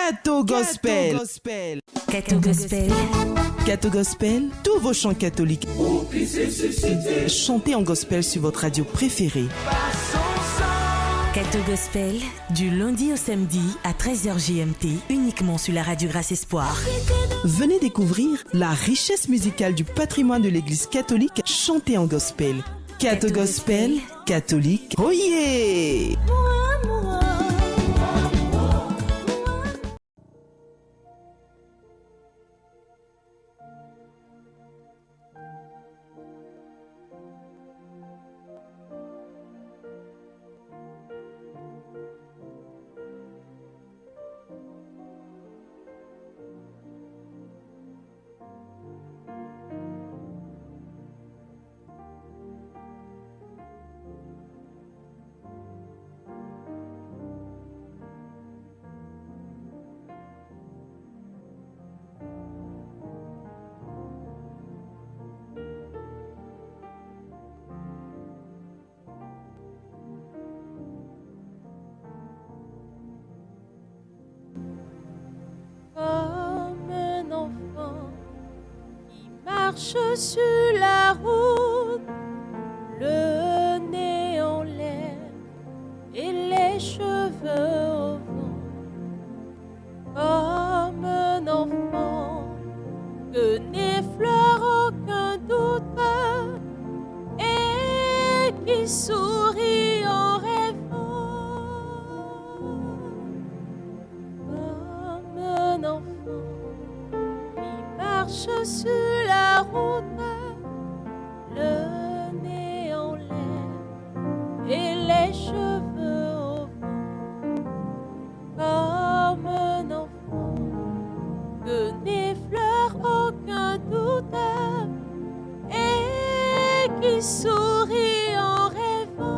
Cato Gospel. Cato Gospel. Cato Gospel, tous vos chants catholiques chantés en gospel sur votre radio préférée. Cato Gospel, du lundi au samedi à 13h GMT, uniquement sur la radio Grâce Espoir. Venez découvrir la richesse musicale du patrimoine de l'Église catholique chantée en gospel. Cato Gospel, catholique, oh yeah! Sur la route, le nez en l'air et les cheveux au vent, comme un enfant que n'effleure aucun doute et qui sourit en rêvant, comme un enfant qui marche sur la route, le nez en l'air et les cheveux au vent, comme un enfant que n'effleure aucun doute et qui sourit en rêvant.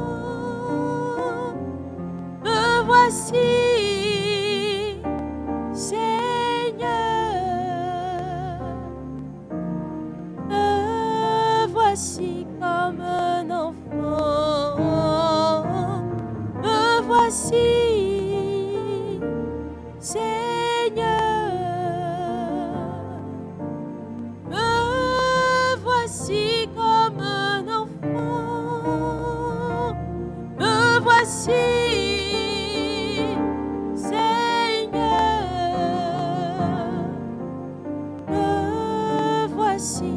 Me voici, voici comme un enfant, me voici, Seigneur, me voici comme un enfant, me voici, Seigneur, me voici.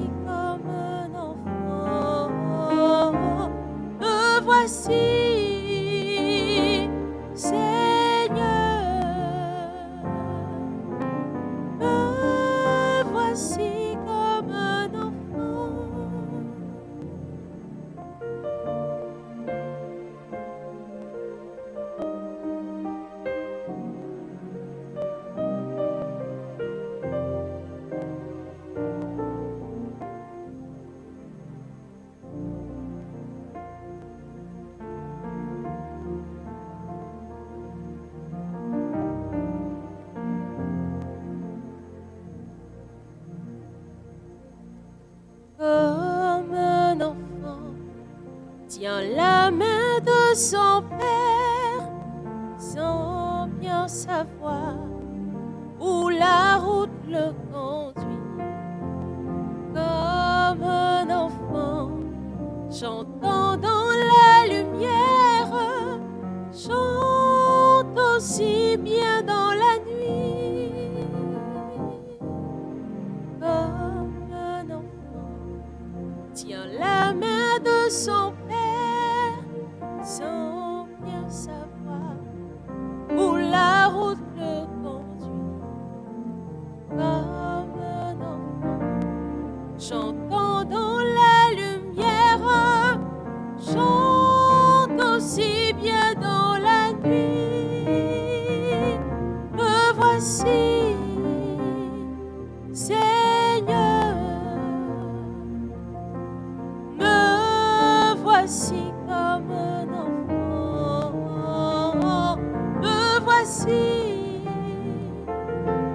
Voici, Seigneur, me voici comme un enfant. Comme un enfant tient la main de son père sans bien savoir où la route le conduit. Comme un enfant chantant dans la lumière, chante aussi bien dans la nuit. Comme un enfant tient la main de son père sans bien savoir où la route le conduit. Comme un enfant chantant dans la lumière, chante aussi bien dans la nuit. Me voici, Seigneur, me voici comme un enfant, me voici,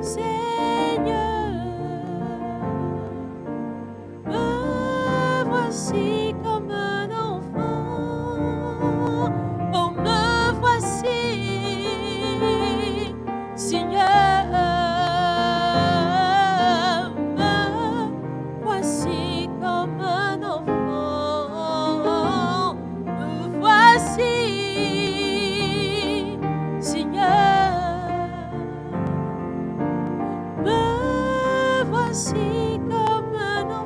Seigneur, me voici comme un enfant, oh me voici, Seigneur. voici comme un enfant.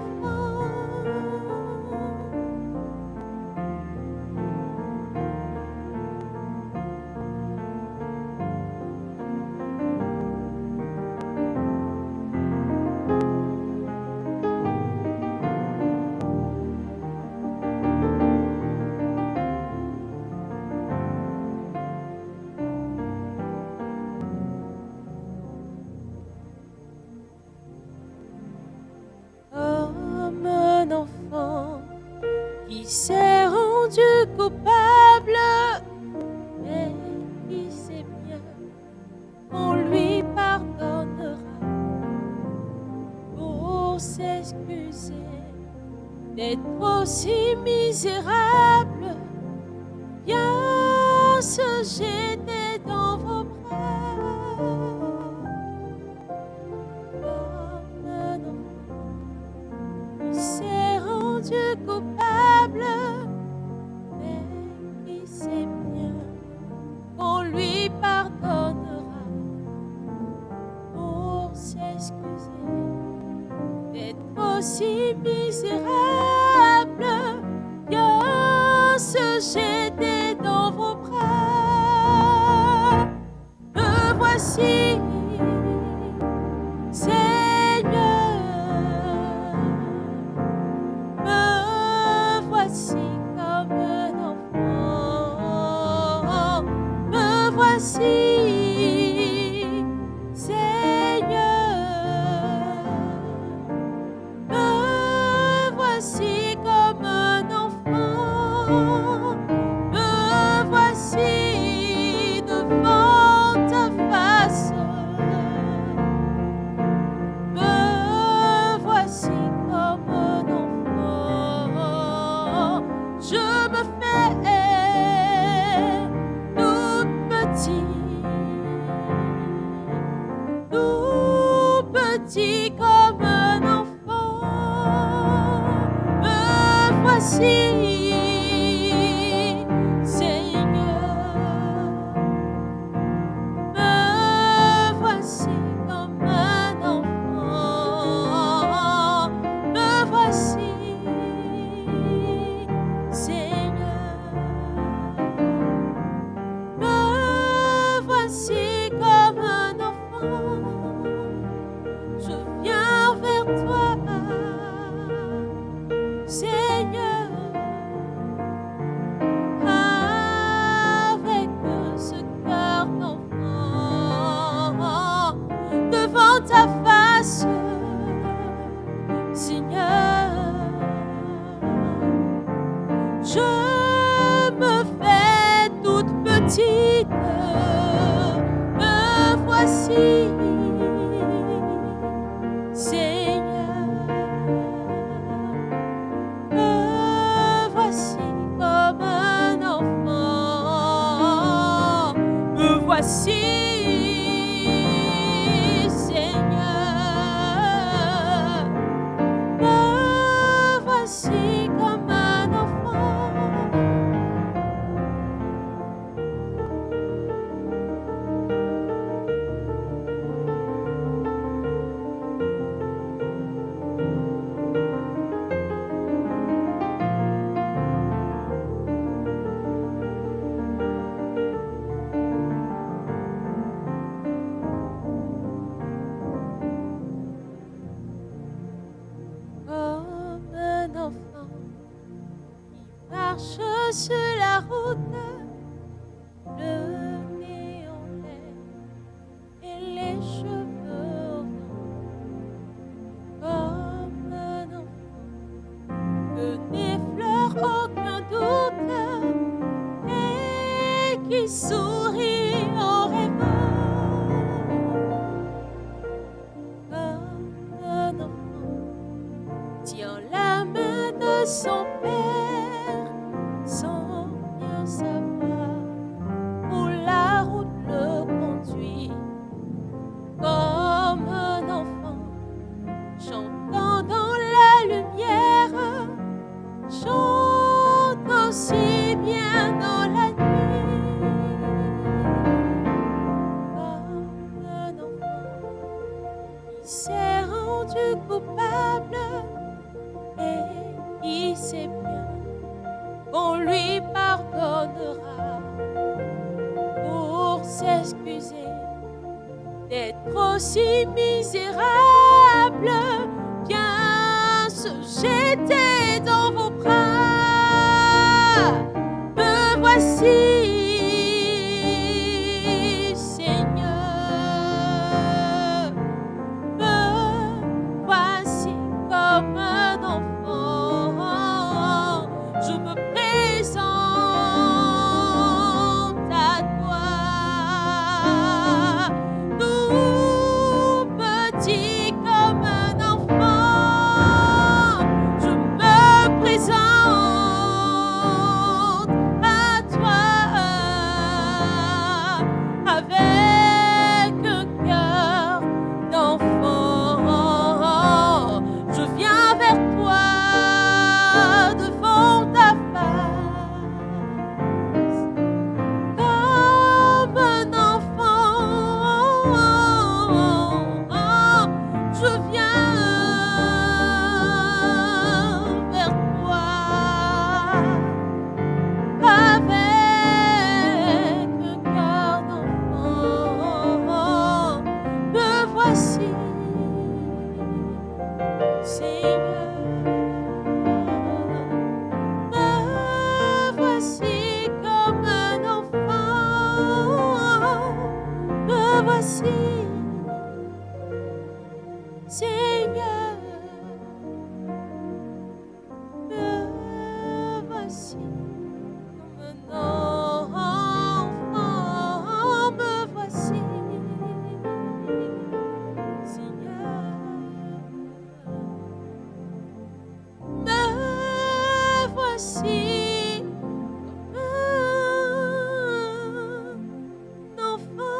Comme un enfant qui s'est rendu coupable, mais qui sait bien qu'on lui pardonnera pour s'excuser d'être aussi misérable, viens se jeter dans vos bras. Comme un enfant qui s'est rendu coupable, mais qui sait bien qu'on lui pardonnera pour s'excuser d'être aussi misérable, viens se jeter dans vos bras. Me voici, Seigneur, me voici comme un enfant. Me voici, Seigneur, me voici comme un enfant. Me voici devant ta face. Me voici comme un enfant. Je me fais tout petit, tout petit comme un enfant. Me voici, Seigneur, me voici comme un enfant. Me voici, Seigneur, me voici comme un enfant. Je viens vers toi, Seigneur, avec ce cœur d'enfant, devant ta face, Seigneur. Je me fais toute petite, me voici, Seigneur, me voici comme un enfant. Me voici, Seigneur, me voici comme un enfant. Comme un enfant qui marche sur la route, le nez en l'air et les cheveux au vent. Comme un enfant que n'effleure aucun doute et qui sourit en rêvant. Comme un enfant tient la main de son père sans bien savoir où la route le conduit. Comme un enfant chantant dans la lumière, chante aussi bien dans la nuit. Comme un enfant qui s'est rendu du coupable et il sait bien qu'on lui pardonnera pour s'excuser d'être aussi misérable. Viens se jeter dans vos bras. Me voici, Seigneur. Me voici comme un enfant. Je me présente à toi. Tout petit comme un enfant. Je me présente à toi avec un cœur d'enfant. Je viens vers toi devant ta face comme un enfant. Je viens vers toi avec un cœur d'enfant. Me voici, Seigneur. Me voici comme un enfant. Me voici, Seigneur. Me voici comme un enfant. Me voici, Seigneur. Me voici comme un enfant.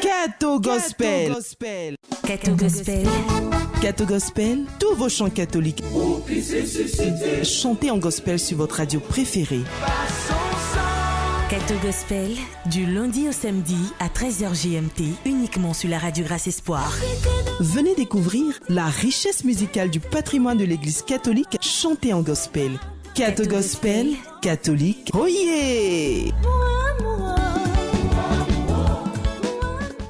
Cato Gospel. Cato Gospel, Cato Gospel, tous vos chants catholiques chantés en gospel sur votre radio préférée. Cato Gospel, du lundi au samedi à 13h GMT, uniquement sur la radio Grâce Espoir. Venez découvrir la richesse musicale du patrimoine de l'Église catholique chantée en gospel. Cato Gospel, catholique, oh yeah!